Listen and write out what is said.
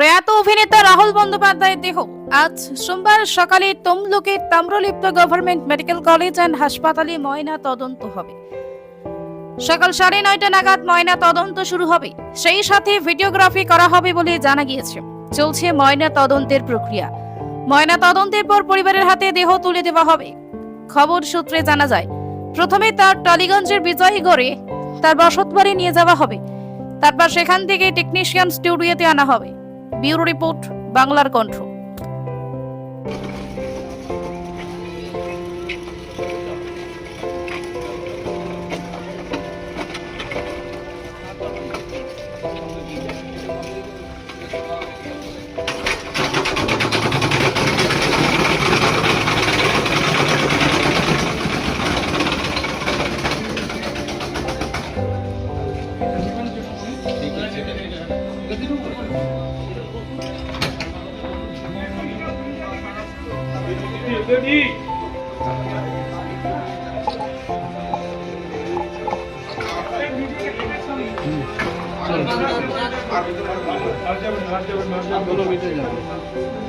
প্রয়াত অভিনেতা রাহুল বন্দ্যোপাধ্যায়ের দেহ আজ সোমবার সকালে তমলুকের Tamralipta government medical college and হাসপাতালে ময়না তদন্ত হবে। সকাল 9:30 নাগাদ ময়না তদন্ত শুরু হবে। সেই সাথে ভিডিওগ্রাফি করা হবে বলে জানা গিয়েছে। চলছে ময়না তদন্তের প্রক্রিয়া। ময়না তদন্তের পর পরিবারের হাতে দেহ তুলে দেওয়া হবে। খবর সূত্রে জানা যায়, প্রথমে তার টালিগঞ্জের বিজয়গড়ে তার বসতবাড়ি নিয়ে যাওয়া হবে। তারপর সেখান থেকে টেকনিশিয়ান স্টুডিওতে আনা হবে। ব্যুরো রিপোর্ট, বাংলার কণ্ঠ। আর